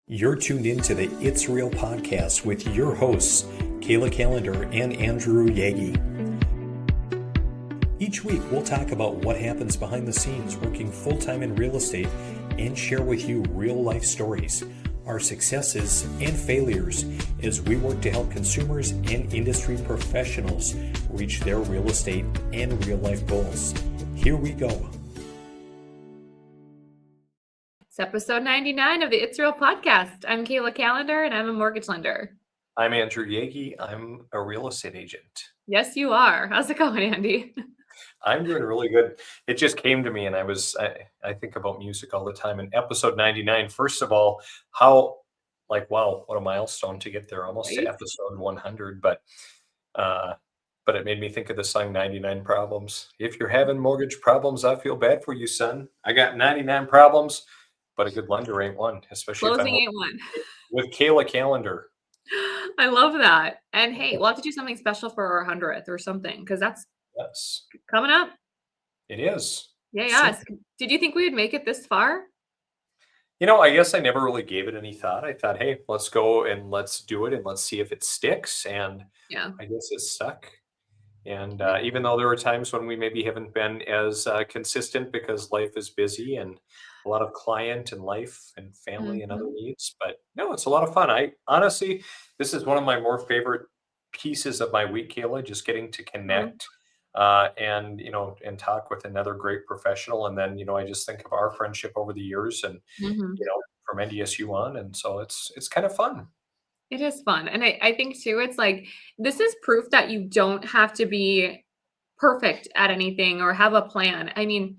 You're tuned into the It's Real podcast with your hosts, Kayla, Kallander, and Andrew Yaggie. Each week, we'll talk about what happens behind the scenes working full-time in real estate and share with you real-life stories, our successes and failures as we work to help consumers and industry professionals reach their real estate and real-life goals. Here we go. It's episode 99 of the It's Real podcast. I'm Kayla Kallander, and I'm a mortgage lender. I'm Andrew Yaggie. I'm a real estate agent. Yes, you are. How's it going, Andy? I'm doing really good. It just came to me, and I think about music all the time. In episode 99, first of all, wow, what a milestone to get there, almost to Right? episode 100. But it made me think of the song 99 Problems. If you're having mortgage problems, I feel bad for you, son. I got 99 problems, but a good lender ain't one, especially if I'm Closing ain't one. with Kayla Kallander. I love that. And hey, we'll have to do something special for our 100th or something, because that's Yes, coming up. it is. Yes. Did you think we would make it this far? I guess I never really gave it any thought. I thought, hey, let's go and let's do it and let's see if it sticks. And Yeah. I guess it stuck. And even though there were times when we maybe haven't been as consistent because life is busy and a lot of client and life and family and other needs, but no, it's a lot of fun. I honestly, this is one of my more favorite pieces of my week, Kayla, just getting to connect and talk with another great professional. And then, I just think of our friendship over the years and, from NDSU on. And so it's kind of fun. It is fun. And I think too, it's like, this is proof that you don't have to be perfect at anything or have a plan. I mean,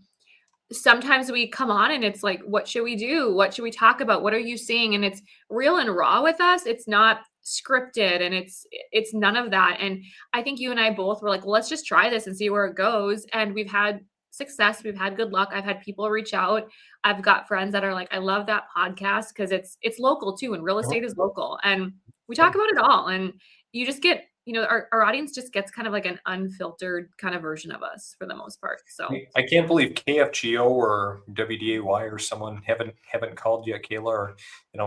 sometimes we come on and it's like, what should we do? What should we talk about? What are you seeing? And it's real and raw with us. It's not scripted and it's none of that. And I think you and I both were like, well, let's just try this and see where it goes. And we've had success. We've had good luck. I've had people reach out. I've got friends that are like, I love that podcast because it's local too. And real estate is local. And we talk about it all. And you just get, our audience just gets kind of like an unfiltered kind of version of us for the most part. So I can't believe KFGO or WDAY or someone haven't called yet, Kayla, or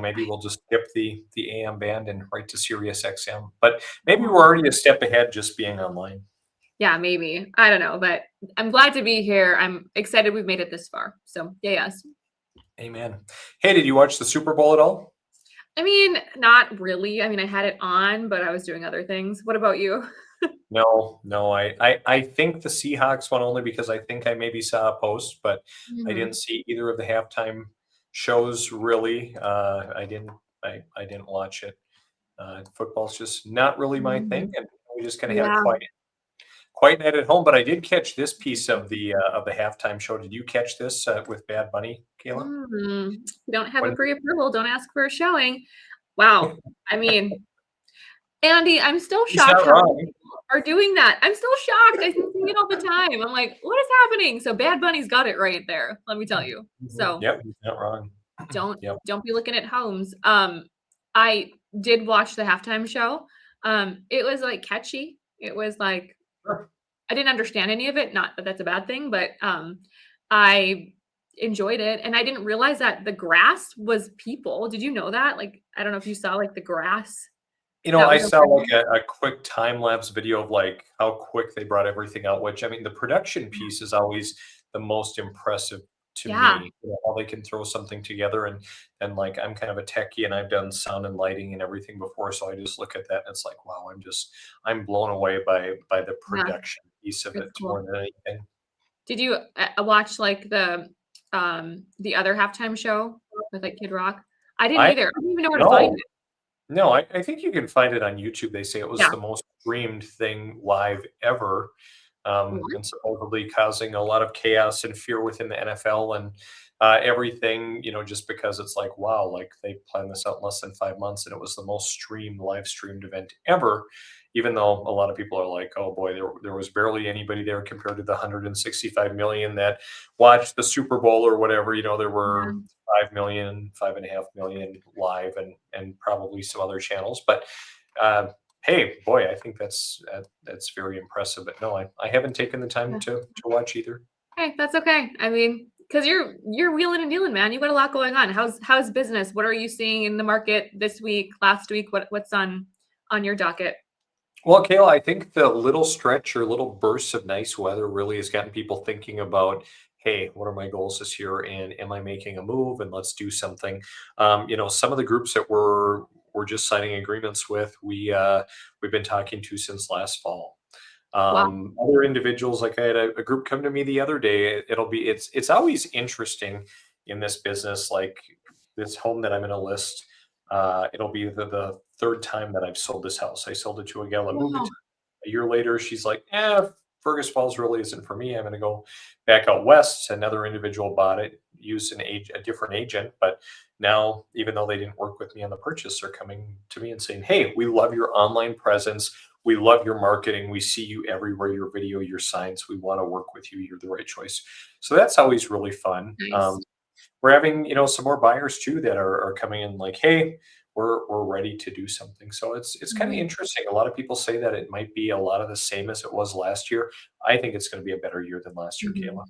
maybe we'll just skip the AM band and right to Sirius XM. But maybe we're already a step ahead just being online. Yeah, maybe. I don't know, but I'm glad to be here. I'm excited we've made it this far. So yes. Amen. Hey, did you watch the Super Bowl at all? I mean, not really. I mean, I had it on, but I was doing other things. What about you? No. I think the Seahawks won only because I think I maybe saw a post, but I didn't see either of the halftime shows really. I didn't watch it. Football's just not really my thing, and we just kind of had a quiet night at home. But I did catch this piece of the halftime show. Did you catch this with Bad Bunny, Kayla? You don't have a pre-approval. Don't ask for a showing. Wow. I mean, Andy, I'm still shocked how people are doing that. I'm still shocked. I see it all the time. I'm like, what is happening? So Bad Bunny's got it right there. Let me tell you. So yep, he's not wrong. Don't be looking at homes. I did watch the halftime show. It was like catchy. It was like I didn't understand any of it. Not that that's a bad thing, but I enjoyed it. And I didn't realize that the grass was people. Did you know that? Like, I don't know if you saw like the grass. I saw like a quick time lapse video of like how quick they brought everything out, which I mean, the production piece is always the most impressive to me. How they can throw something together and like I'm kind of a techie and I've done sound and lighting and everything before. So I just look at that and it's like, wow, I'm blown away by the production piece of it more than anything. Did you watch like the other halftime show with like Kid Rock? I didn't either. I didn't even know where to find it. No, I think you can find it on YouTube. They say it was the most streamed thing live ever, and supposedly causing a lot of chaos and fear within the NFL and everything, just because it's like, wow, like they planned this out in less than 5 months and it was the most live streamed event ever, even though a lot of people are like, oh boy, there was barely anybody there compared to the 165 million that watched the Super Bowl or whatever. There were 5 million, 5.5 million live and probably some other channels. But hey, boy, I think that's very impressive. But no, I haven't taken the time to watch either. Hey, that's okay. I mean, because you're wheeling and dealing, man. You got a lot going on. How's business? What are you seeing in the market this week, last week? What's on your docket? Well, Kayla, I think the little stretch or little bursts of nice weather really has gotten people thinking about, hey, what are my goals this year? And am I making a move? And let's do something. Some of the groups that we're just signing agreements with, we've been talking to since last fall. Wow. Other individuals, like I had a group come to me the other day. It's always interesting in this business, like this home that I'm going to list. It'll be the third time that I've sold this house. I sold it to a gal that moved it Wow. to a year later. She's like, Fergus Falls really isn't for me. I'm going to go back out west. Another individual bought it, used a different agent, but now, even though they didn't work with me on the purchase, they're coming to me and saying, hey, we love your online presence. We love your marketing. We see you everywhere, your video, your signs. We want to work with you. You're the right choice. So that's always really fun. Nice. We're having, some more buyers too that are coming in like, hey, we're ready to do something. So it's kind of Mhm. interesting. A lot of people say that it might be a lot of the same as it was last year. I think it's going to be a better year than last year, Kayla. Mhm.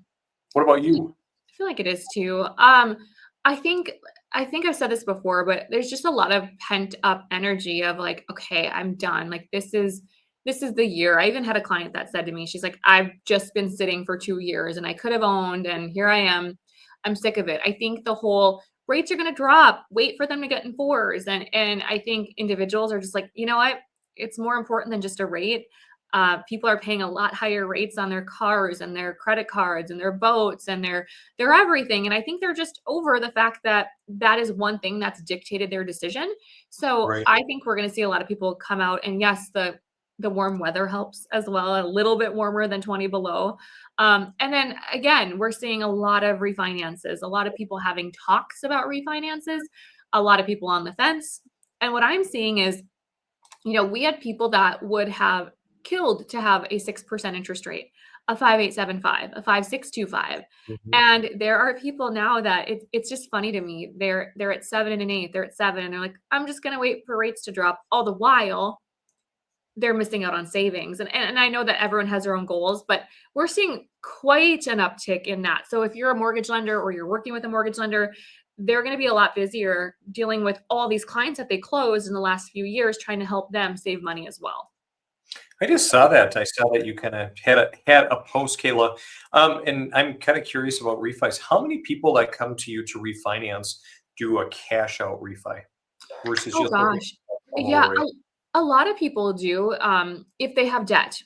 What about you? I feel like it is too. I think I think I've said this before, but there's just a lot of pent up energy of like, okay, I'm done. Like this is the year. I even had a client that said to me, she's like, I've just been sitting for 2 years and I could have owned, and here I am. I'm sick of it. I think the whole rates are going to drop. Wait for them to get in fours, and I think individuals are just like, you know what? It's more important than just a rate. People are paying a lot higher rates on their cars and their credit cards and their boats and their everything. And I think they're just over the fact that that is one thing that's dictated their decision. So Right. I think we're going to see a lot of people come out, and yes, the warm weather helps as well, a little bit warmer than 20 below. And then again, we're seeing a lot of refinances, a lot of people having talks about refinances, a lot of people on the fence. And what I'm seeing is, we had people that would have killed to have a 6% interest rate, a 5.875, a 5.625. Mhm. And there are people now that it's just funny to me. They're at 7 and 8, they're at 7, and they're like, I'm just gonna wait for rates to drop. All the while, they're missing out on savings. And I know that everyone has their own goals, but we're seeing quite an uptick in that. So if you're a mortgage lender or you're working with a mortgage lender, they're going to be a lot busier dealing with all these clients that they closed in the last few years, trying to help them save money as well. I just saw that. I saw that you kind of had a post, Kayla. And I'm kind of curious about refis. How many people that come to you to refinance do a cash out refi versus Oh just looking gosh. for a lower Yeah, rate? a lot of people do, if they have debt.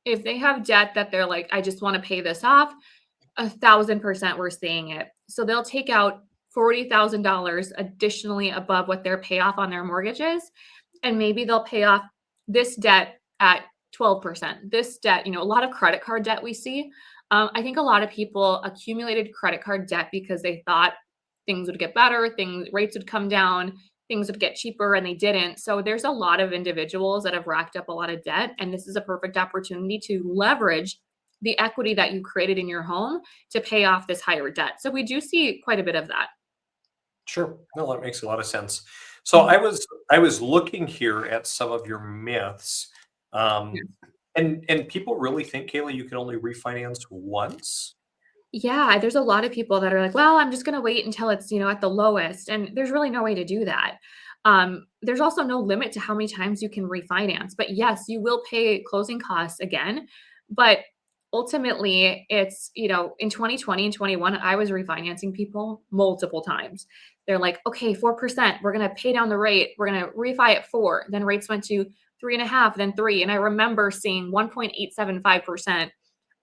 If they have debt that they're like, I just want to pay this off, 1,000% we're seeing it. So they'll take out $40,000 additionally above what their payoff on their mortgage is, and maybe they'll pay off this debt at 12%. This debt, a lot of credit card debt we see. I think a lot of people accumulated credit card debt because they thought things would get better, things rates would come down, things would get cheaper, and they didn't. So there's a lot of individuals that have racked up a lot of debt, and this is a perfect opportunity to leverage the equity that you created in your home to pay off this higher debt. So we do see quite a bit of that. Sure. No, that makes a lot of sense. So Mhm. I was looking here at some of your myths. Yeah. Um, and people really think, Kayla, you can only refinance once? Yeah, there's a lot of people that are like, well, I'm just going to wait until it's, at the lowest. And there's really no way to do that. There's also no limit to how many times you can refinance. But yes, you will pay closing costs again. But ultimately, it's, in 2020 and 21, I was refinancing people multiple times. They're like, okay, 4%, we're going to pay down the rate. We're going to refi at 4. Then rates went to 3.5, then 3. And I remember seeing 1.875%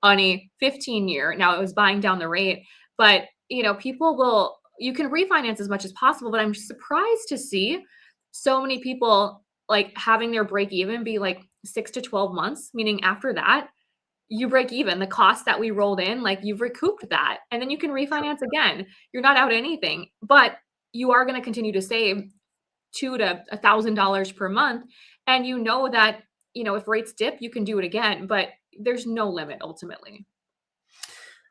on a 15-year. Now it was buying down the rate, but you can refinance as much as possible, but I'm surprised to see so many people like having their break even be like 6 to 12 months, meaning after that, you break even. The cost that we rolled in, like you've recouped that, and then you can refinance again. You're not out anything, but you are going to continue to save $2 to $1,000 per month. And you know that, if rates dip, you can do it again, but there's no limit ultimately.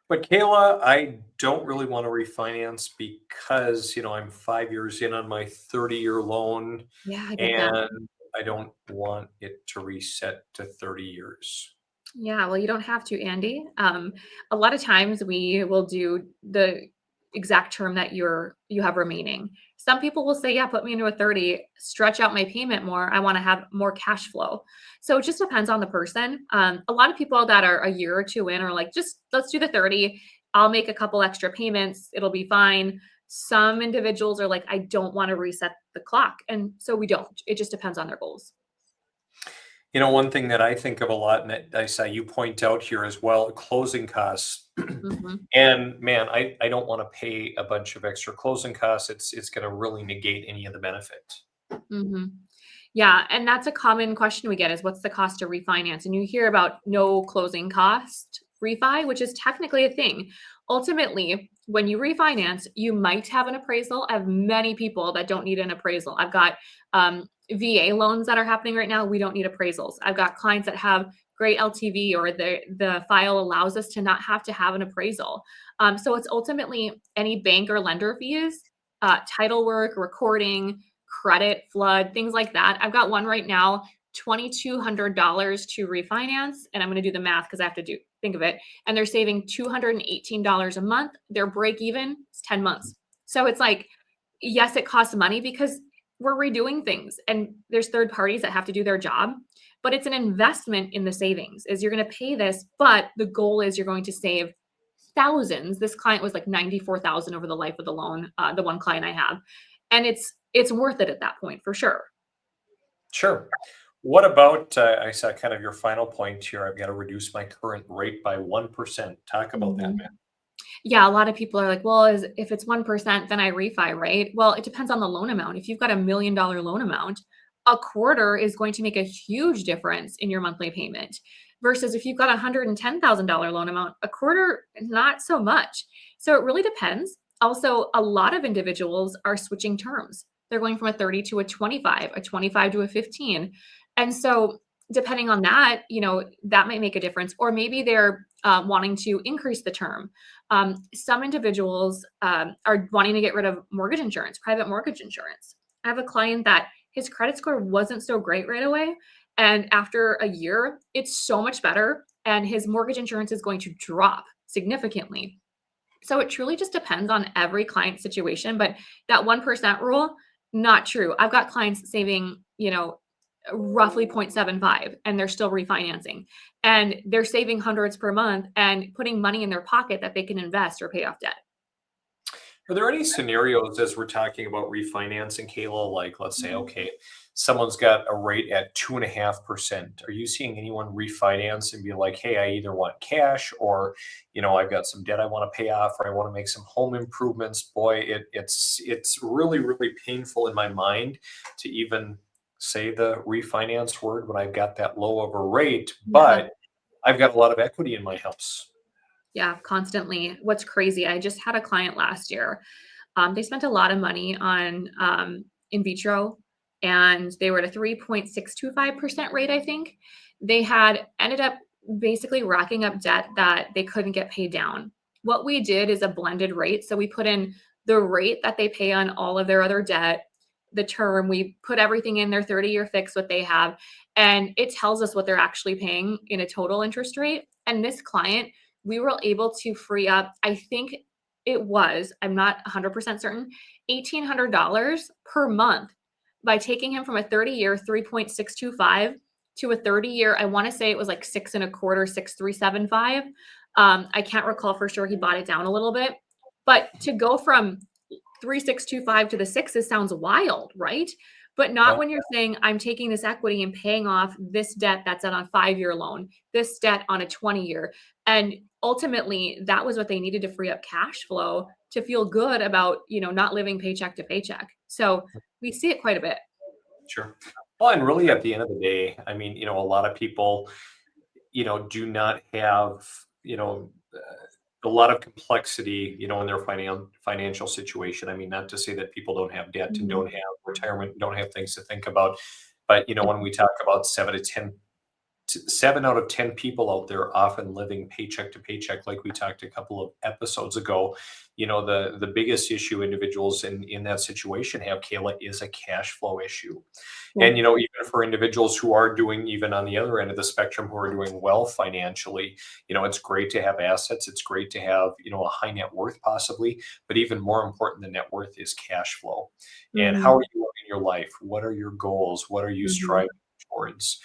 But Kayla, I don't really want to refinance because, I'm 5 years in on my 30-year loan Yeah, I get that. and I don't want it to reset to 30 years. Yeah, well, you don't have to, Andy. A lot of times we will do the exact term that you have remaining. Some people will say, "Yeah, put me into a 30, stretch out my payment more. I want to have more cash flow." So it just depends on the person. A lot of people that are a year or two in are like, "Just let's do the 30. I'll make a couple extra payments. It'll be fine." Some individuals are like, "I don't want to reset the clock," and so we don't. It just depends on their goals. One thing that I think of a lot, and that I saw you point out here as well, closing costs. Mhm. And man, I don't want to pay a bunch of extra closing costs. It's going to really negate any of the benefit. Mhm. Yeah, and that's a common question we get is what's the cost to refinance? And you hear about no closing cost refi, which is technically a thing. Ultimately, when you refinance, you might have an appraisal. I have many people that don't need an appraisal. I've got VA loans that are happening right now. We don't need appraisals. I've got clients that have great LTV or the file allows us to not have to have an appraisal. So it's ultimately any bank or lender fees, title work, recording, credit, flood, things like that. I've got one right now, $2,200 to refinance, and I'm going to do the math because I have to think of it. And they're saving $218 a month. Their break even is 10 months. So it's like, yes, it costs money because we're redoing things and there's third parties that have to do their job, but it's an investment in the savings. Is you're going to pay this, but the goal is you're going to save thousands. This client was like 94,000 over the life of the loan, the one client I have. And it's worth it at that point for sure. Sure. What about, I saw kind of your final point here. I've got to reduce my current rate by 1%. Talk about that, Mhm. man. Yeah, a lot of people are like, well, if it's 1%, then I refi, right? Well, it depends on the loan amount. If you've got $1 million loan amount, a quarter is going to make a huge difference in your monthly payment. Versus if you've got $110,000 loan amount, a quarter, not so much. So it really depends. Also, a lot of individuals are switching terms. They're going from a 30 to a 25 to a 15. And so depending on that, that might make a difference. Or maybe they're wanting to increase the term. Some individuals are wanting to get rid of mortgage insurance, private mortgage insurance. I have a client that his credit score wasn't so great right away. And after a year, it's so much better. And his mortgage insurance is going to drop significantly. So it truly just depends on every client situation. But that 1% rule, not true. I've got clients saving, roughly 0.75 and they're still refinancing and they're saving hundreds per month and putting money in their pocket that they can invest or pay off debt. Are there any scenarios as we're talking about refinancing, Kayla? Like, let's say, Mhm. okay, someone's got a rate at 2.5%. Are you seeing anyone refinance and be like, hey, I either want cash or, I've got some debt I want to pay off, or I want to make some home improvements? Boy, it's really, really painful in my mind to even say the refinance word when I've got that low of a rate, Yeah. but I've got a lot of equity in my house. Yeah, constantly. What's crazy, I just had a client last year. They spent a lot of money on in vitro and they were at a 3.625% rate, I think. They had ended up basically racking up debt that they couldn't get paid down. What we did is a blended rate. So we put in the rate that they pay on all of their other debt, the term, we put everything in their 30-year fix, what they have, and it tells us what they're actually paying in a total interest rate. And this client, we were able to free up, I think I'm not 100% certain, $1,800 per month by taking him from a 30-year 3.625 to a 30-year, I want to say it was like 6.25, 6.375. I can't recall for sure. He bought it down a little bit, but to go from 3.625 to the sixes sounds wild, right? But not Well, when you're saying I'm taking this equity and paying off this debt that's on a 5-year loan, this debt on a 20-year. And ultimately, that was what they needed to free up cash flow to feel good about, not living paycheck to paycheck. So we see it quite a bit. sure. Well, and really at the end of the day, I mean, a lot of people, do not have, a lot of complexity, in their financial situation. I mean, not to say that people don't have debt and don't Mhm. have retirement, don't have things to think about, but when we talk about 7 out of 10 people out there often living paycheck to paycheck, like we talked a couple of episodes ago. The biggest issue individuals in that situation have, Kayla, is a cash flow issue. Yeah. And even for individuals who are doing, even on the other end of the spectrum, who are doing well financially, it's great to have assets. It's great to have, a high net worth possibly, but even more important than net worth is cash flow. And how are you living your life? What are your goals? What are you striving towards?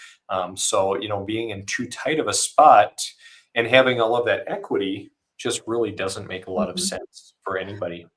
So, being in too tight of a spot and having all of that equity just really doesn't make a lot of sense for anybody.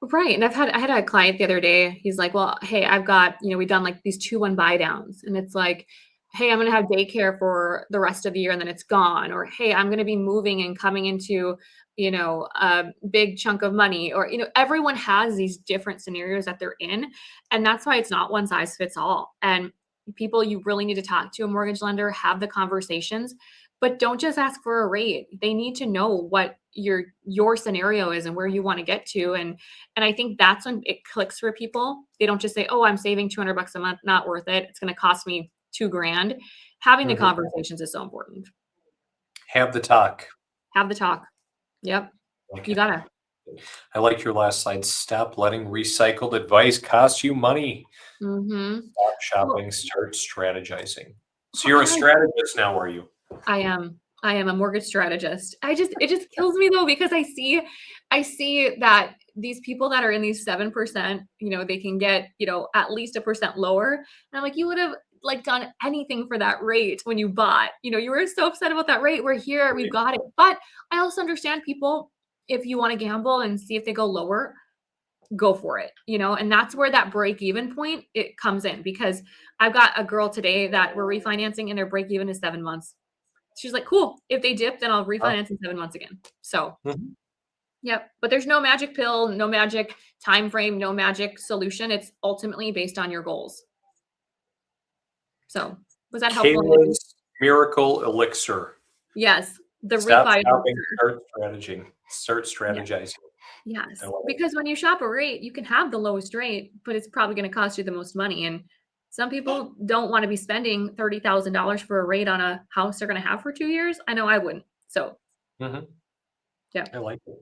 Right. And I had a client the other day. He's like, well, hey, I've got, we've done like these 2-1 buy downs. And it's like, hey, I'm going to have daycare for the rest of the year and then it's gone. Or, hey, I'm going to be moving and coming into, a big chunk of money. Or, everyone has these different scenarios that they're in. And that's why it's not one size fits all. And people, you really need to talk to a mortgage lender, have the conversations, but don't just ask for a rate. They need to know what your scenario is and where you want to get to. And I think that's when it clicks for people. They don't just say, oh, I'm saving $200 a month. Not worth it. It's going to cost me $2,000. Having the conversations is so important. Have the talk. Have the talk. Yep. Okay. You gotta. I like your last slide. Stop letting recycled advice cost you money. Stop shopping, start strategizing. So you're a strategist now, are you? I am a mortgage strategist. It just kills me though, because I see that these people that are in these 7%, they can get, at least 1% lower. And I'm like, you would have done anything for that rate when you bought, you were so upset about that rate. We're here, we've got it. But I also understand people, if you want to gamble and see if they go lower, go for it, and that's where that break even point, it comes in, because I've got a girl today that we're refinancing and their break even is 7 months. She's like, cool, if they dip, then I'll refinance in 7 months again. So yep. But there's no magic pill, no magic time frame, no magic solution. It's ultimately based on your goals. So was that helpful? Kayla's miracle elixir. Yes. The Stop refi shopping, start strategizing. Yes. Because when you shop a rate, you can have the lowest rate, but it's probably going to cost you the most money. And some people don't want to be spending $30,000 for a rate on a house they're going to have for 2 years. I know I wouldn't. So yeah, I like it.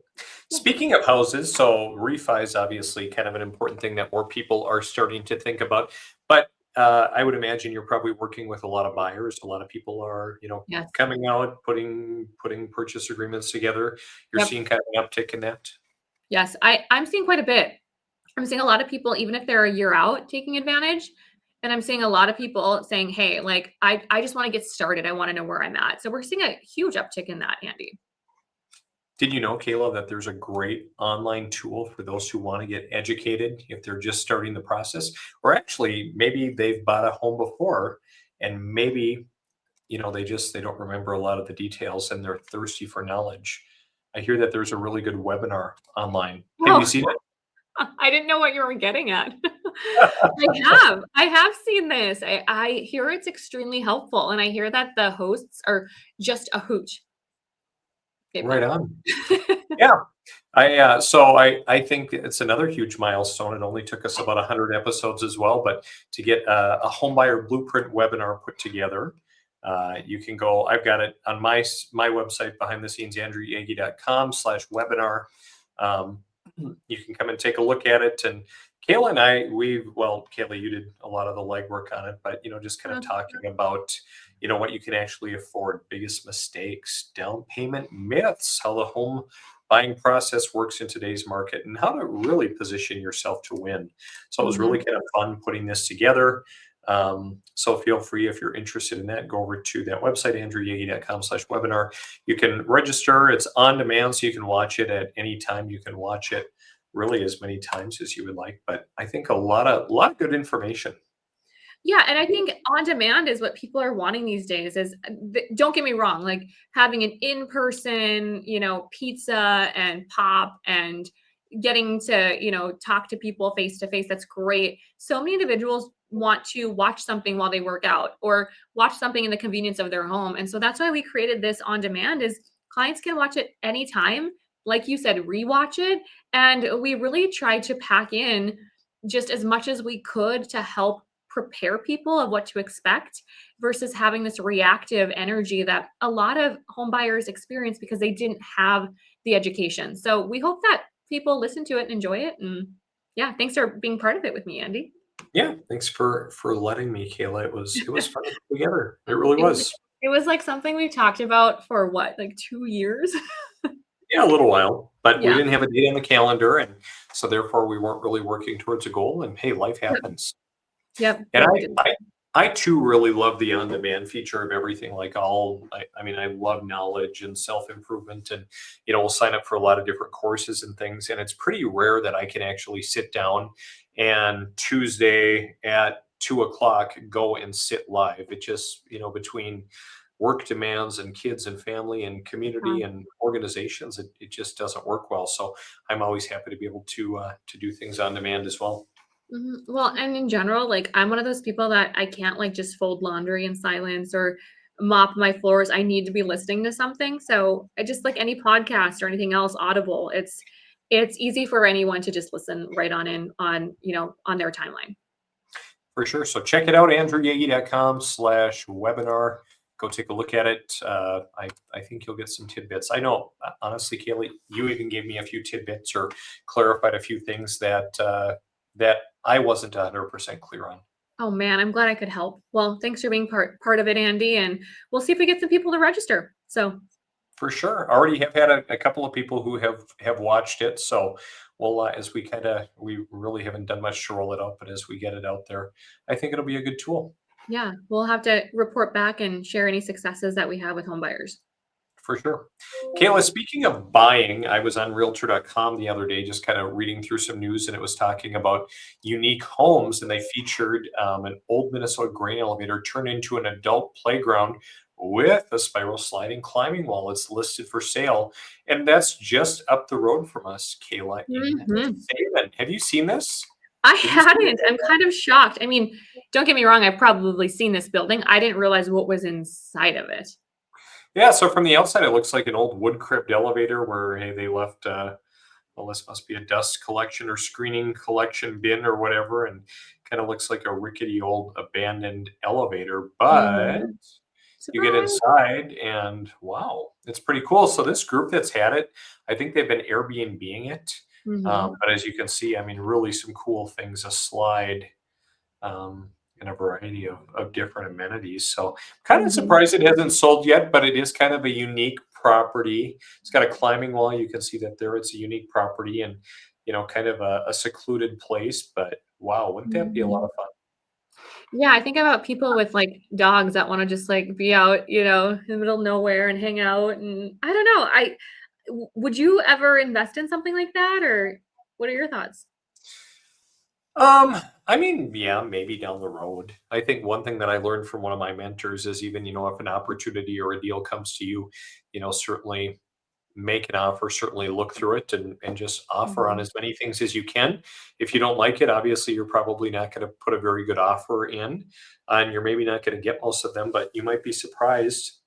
Speaking of houses, so refi is obviously kind of an important thing that more people are starting to think about. But I would imagine you're probably working with a lot of buyers. A lot of people are, yes. coming out, putting purchase agreements together. You're seeing kind of an uptick in that. Yes, I'm seeing quite a bit. I'm seeing a lot of people, even if they're a year out, taking advantage. And I'm seeing a lot of people saying, hey, I just want to get started. I want to know where I'm at. So we're seeing a huge uptick in that, Andy. Did you know, Kayla, that there's a great online tool for those who want to get educated if they're just starting the process? Or actually, maybe they've bought a home before and maybe, they don't remember a lot of the details and they're thirsty for knowledge. I hear that there's a really good webinar online. Have you seen it? I didn't know what you were getting at. I have seen this. I hear it's extremely helpful. And I hear that the hosts are just a hoot. Right on. Yeah. I think it's another huge milestone. It only took us about 100 episodes as well, but to get a Homebuyer Blueprint webinar put together, you can go, I've got it on my website, behind the scenes, andrewyaggie.com/webinar. You can come and take a look at it. And Kayla and I, Kayla, you did a lot of the legwork on it, but, just kind of talking about, what you can actually afford, biggest mistakes, down payment myths, how the home buying process works in today's market, and how to really position yourself to win. So it was really kind of fun putting this together. So feel free, if you're interested in that, go over to that website, andrewyaggie.com/webinar. You can register. It's on demand, so you can watch it at any time. You can watch it really as many times as you would like. But I think a lot of good information. Yeah, and I think on demand is what people are wanting these days. Don't get me wrong, like having an in-person, pizza and pop and getting to, talk to people face to face. That's great. So many individuals want to watch something while they work out or watch something in the convenience of their home. And so that's why we created this on demand, is clients can watch it anytime. Like you said, rewatch it. And we really tried to pack in just as much as we could to help prepare people of what to expect versus having this reactive energy that a lot of home buyers experience because they didn't have the education. So we hope that people listen to it and enjoy it. And yeah, thanks for being part of it with me, Andy. Yeah, thanks for letting me, Kayla. It was fun to put together. It really It was was. it was like something we talked about for what, like 2 years? Yeah, a little while, but we Yeah. didn't have a date on the calendar, and so therefore we weren't really working towards a goal. And hey, life Yep. happens. Yep. And Really did. I too really love the on-demand feature of everything. Like I mean, I love knowledge and self-improvement, and we'll sign up for a lot of different courses and things. And it's pretty rare that I can actually sit down and Tuesday at 2 o'clock go and sit live. It just, between work demands and kids and family and community and organizations, it just doesn't work well. So I'm always happy to be able to do things on demand as well. Well, and in general, like I'm one of those people that I can't like just fold laundry in silence or mop my floors. I need to be listening to something. So I just like any podcast or anything else audible. It's easy for anyone to just listen right on in on, on their timeline. For sure. So check it out, andrewyaggie.com/webinar. Go take a look at it. I think you'll get some tidbits. I know, honestly, Kaylee, you even gave me a few tidbits or clarified a few things that I wasn't 100% clear on. Oh man, I'm glad I could help. Well, thanks for being part of it, Andy, and we'll see if we get some people to register. So For sure. Already have had a couple of people who have watched it. So we'll as we really haven't done much to roll it out, but as we get it out there, I think it'll be a good tool. yeah, we'll have to report back and share any successes that we have with home buyers. For sure. Kayla, speaking of buying, I was on realtor.com the other day, just kind of reading through some news, and it was talking about unique homes, and they featured an old Minnesota grain elevator turned into an adult playground with a spiral sliding climbing wall. It's listed for sale, and that's just up the road from us, Kayla, in Mhm. Salem. Have you seen this? I Did you see hadn't. it? I'm kind of shocked. I mean, don't get me wrong, I've probably seen this building. I didn't realize what was inside of it. Yeah, so from the outside, it looks like an old wood cribbed elevator where, hey, they left well, this must be a dust collection or screening collection bin or whatever, and kind of looks like a rickety old abandoned elevator. But Mhm. you get Surprise. inside, and wow, it's pretty cool. So this group that's had it, I think they've been Airbnb-ing it. Mhm. But as you can see, I mean, really some cool things. A slide, um, and a variety of different amenities. So kind of Mhm. surprised it hasn't sold yet, but it is kind of a unique property. It's got a climbing wall. You can see that there. It's a unique property and kind of a secluded place. But wow, wouldn't that be a lot Mhm. of fun? Yeah, I think about people with like dogs that want to just like be out, in the middle of nowhere and hang out. And I don't know. Would you ever invest in something like that, or what are your thoughts? I mean, yeah, maybe down the road. I think one thing that I learned from one of my mentors is even, if an opportunity or a deal comes to you, certainly make an offer, certainly look through it and just offer on Mhm. as many things as you can. If you don't like it, obviously you're probably not going to put a very good offer in, and you're maybe not going to get most of them, but you might be surprised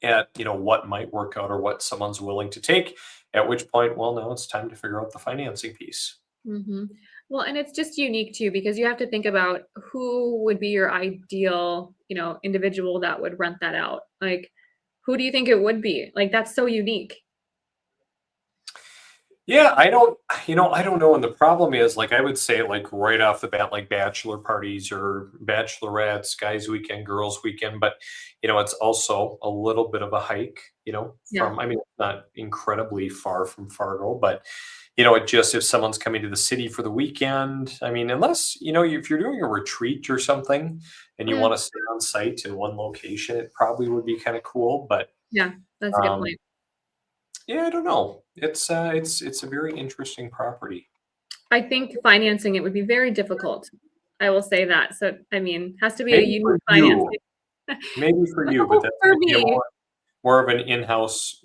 at, what might work out or what someone's willing to take, at which point, well, now it's time to figure out the financing piece. Mhm. Well, and it's just unique too because you have to think about who would be your ideal, individual that would rent that out. Like, who do you think it would be? Like, that's so unique. Yeah, I don't know. And the problem is, like, I would say, like, right off the bat, like bachelor parties or bachelorettes, guys' weekend, girls' weekend. But, it's also a little bit of a hike, Yeah. I mean, it's not incredibly far from Fargo, but, it just, if someone's coming to the city for the weekend, I mean, unless, if you're doing a retreat or something and you want Mm, to stay on site in one location, it probably would be kind of cool. But, yeah, that's a good um, point. yeah, I don't know. It's a very interesting property. I think financing it would be very difficult. I will say that. So, I mean, has to be a Maybe unique for you. financing. Maybe for you, but Difficult that's for gonna be a me. more of an in-house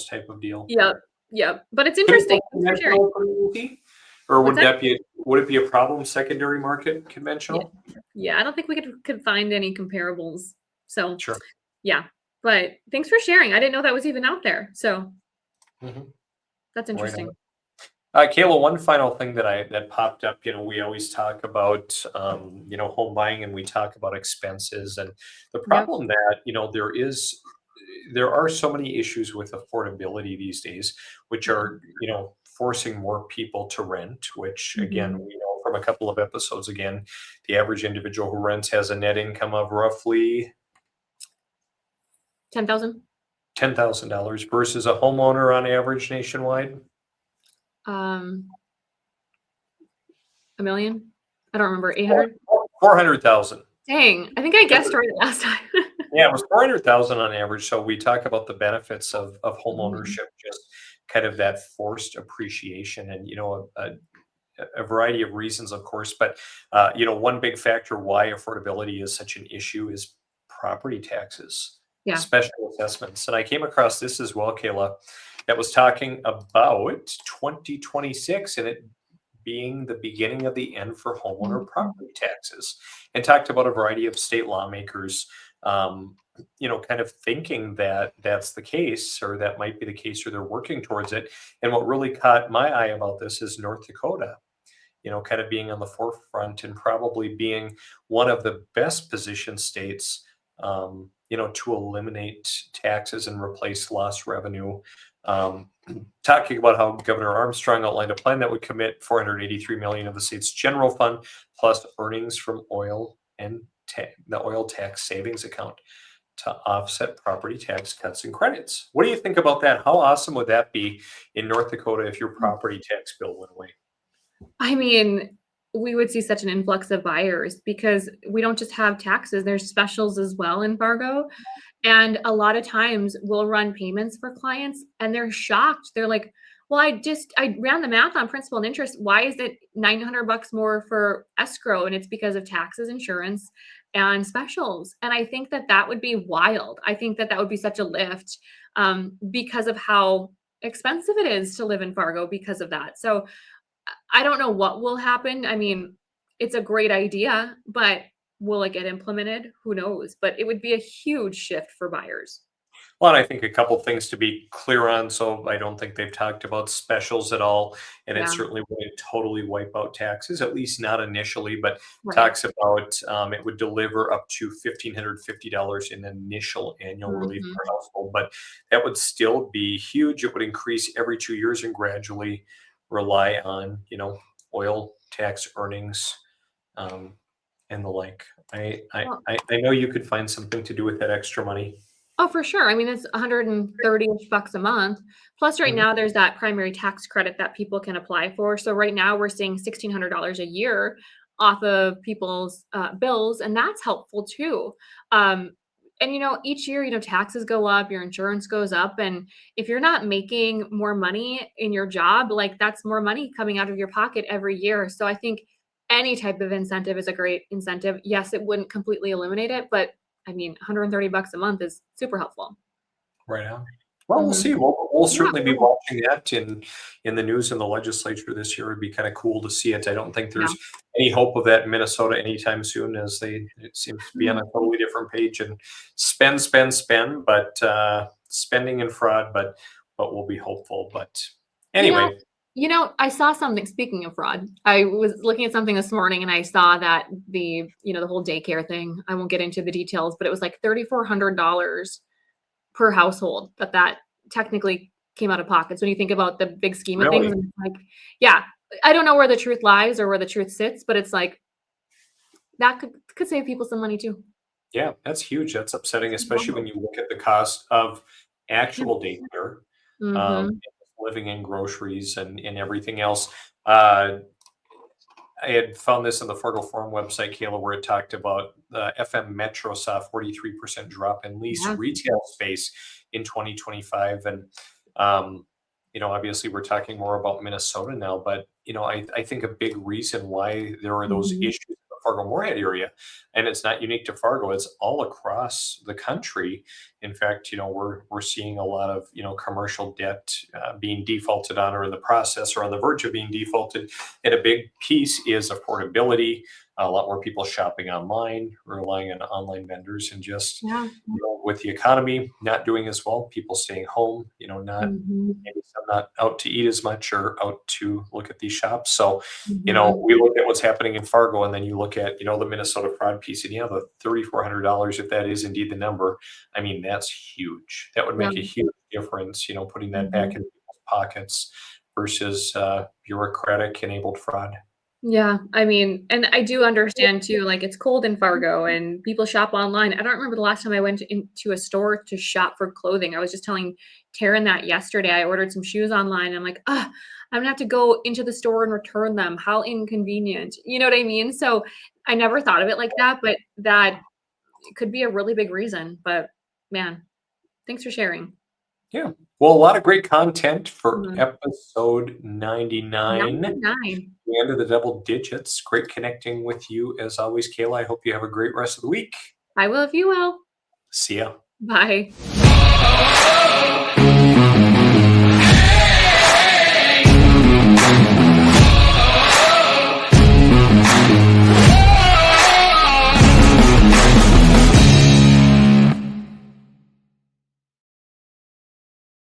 type of deal. Yep. Yep. But it's Could it interesting. go Thanks for sharing. conventional pretty easy? Or What's that? would it be a problem secondary market Yeah. conventional? Yeah. I don't think we could find any comparables. So, Sure. yeah. But thanks for sharing. I didn't know that was even out there. So Mhm. that's Right on. interesting. Kayla, one final thing that popped up, we always talk about, home buying, and we talk about expenses, and the Yep. problem that, there are so many issues with affordability these days, which Yeah. are, forcing more people to rent, which again, Mhm. we know from a couple of episodes, again, the average individual who rents has a net income of roughly 10,000? $10,000 versus a homeowner on average nationwide. Um, a million? I don't remember. Four 800? 400,000. Dang, I think I guessed right last time. Yeah, it was 400,000 on average. So we talk about the benefits of Mhm. homeownership, just kind of that forced appreciation, and a variety of reasons, of course. But one big factor why affordability is such an issue is property taxes, Yeah. special assessments. And I came across this as well, Kayla, that was talking about 2026 and it being the beginning of the end for homeowner Mhm. property taxes, and talked about a variety of state lawmakers, um, kind of thinking that that's the case, or that might be the case, or they're working towards it. And what really caught my eye about this is North Dakota, kind of being on the forefront and probably being one of the best positioned states, to eliminate taxes and replace lost revenue. Um, Talking about how Governor Armstrong outlined a plan that would commit 483 million of the state's general fund plus earnings from oil and the oil tax savings account to offset property tax cuts and credits. What do you think about that? How awesome would that be in North Dakota if your property tax bill went away? I mean, we would see such an influx of buyers because we don't just have taxes, there's specials as well in Fargo. And a lot of times we'll run payments for clients and they're shocked. They're like, "Well, I ran the math on principal and interest. Why is it 900 bucks more for escrow?" And it's because of taxes, insurance, and specials. And I think that that would be wild. I think that that would be such a lift because of how expensive it is to live in Fargo because of that. So I don't know what will happen. I mean, it's a great idea, but will it get implemented? Who knows? But it would be a huge shift for buyers. Well, and I think a couple things to be clear on. So I don't think they've talked about specials at all, and it Yeah, certainly wouldn't totally wipe out taxes, at least not initially. But right. talks about it would deliver up to $1,550 in initial annual relief Mhm. per household, but that would still be huge. It would increase every 2 years and gradually rely on oil tax earnings, um, and the like. I, I Well, I I know you could find something to do with that extra money. oh, for sure. I mean, it's 130-ish bucks a month. Plus, right Mhm. now, there's that primary tax credit that people can apply for. So right now, we're seeing $1,600 a year off of people's bills, and that's helpful too. Um, and each year, taxes go up, your insurance goes up, and if you're not making more money in your job, like that's more money coming out of your pocket every year. So I think any type of incentive is a great incentive. Yes, it wouldn't completely eliminate it, but I mean, 130 bucks a month is super helpful. Right on. Well, we'll Mhm. see. We'll Yeah, certainly be watching that in the news in the legislature this year. It'd be kind of cool to see it. I don't think yeah. there's any hope of that in Minnesota anytime soon, as it seems to be on Mm. a totally different page and spend, spend, spend, but spending and fraud, but we'll be hopeful. But You know anyway, I saw something speaking of fraud, I was looking at something this morning and I saw that the whole daycare thing, I won't get into the details, but it was like $3,400 per household that technically came out of pockets when you think about the big scheme of things, really, and it's like, yeah, I don't know where the truth lies or where the truth sits, but it's like, that could save people some money too. yeah, that's huge. That's upsetting, Super especially when helpful. you look at the cost of Yeah. actual daycare, Mhm. living in groceries and everything else. Uh, I had found this on the Fargo Forum website, Kayla, where it talked about the FM Metro saw a 43% drop in leased Yeah. retail space in 2025. And, um, obviously we're talking more about Minnesota now, but, I think a big reason why there are those Mhm. issues in the Fargo-Moorhead area, and it's not unique to Fargo, it's all across the country, In fact, we're seeing a lot of, commercial debt being defaulted on, or in the process, or on the verge of being defaulted. And a big piece is affordability. A lot more people shopping online, relying on online vendors, and just, Yeah. with the economy not doing as well, people staying home, not Mhm. maybe some not out to eat as much or out to look at these shops. So, Mhm. we look at what's happening in Fargo, and then you look at, the Minnesota fraud piece, and the $3,400, if that is indeed the number. I mean, that's huge. That would Yeah. make a huge difference, putting that back Mhm. in people's pockets versus bureaucratic enabled fraud. Yeah, I mean, and I do understand too, like, it's cold in Fargo and people shop online. I don't remember the last time I went into a store to shop for clothing. I was just telling Taryn that yesterday. I ordered some shoes online. I'm like, I'm gonna have to go into the store and return them. How inconvenient. You know what I mean? So I never thought of it like that, but that could be a really big reason. But man, thanks for sharing. Yeah. Well, a lot of great content for Mhm. episode 99. 99. The end of the double digits. Great connecting with you as always, Kayla. I hope you have a great rest of the week. I will if you will. See ya. Bye.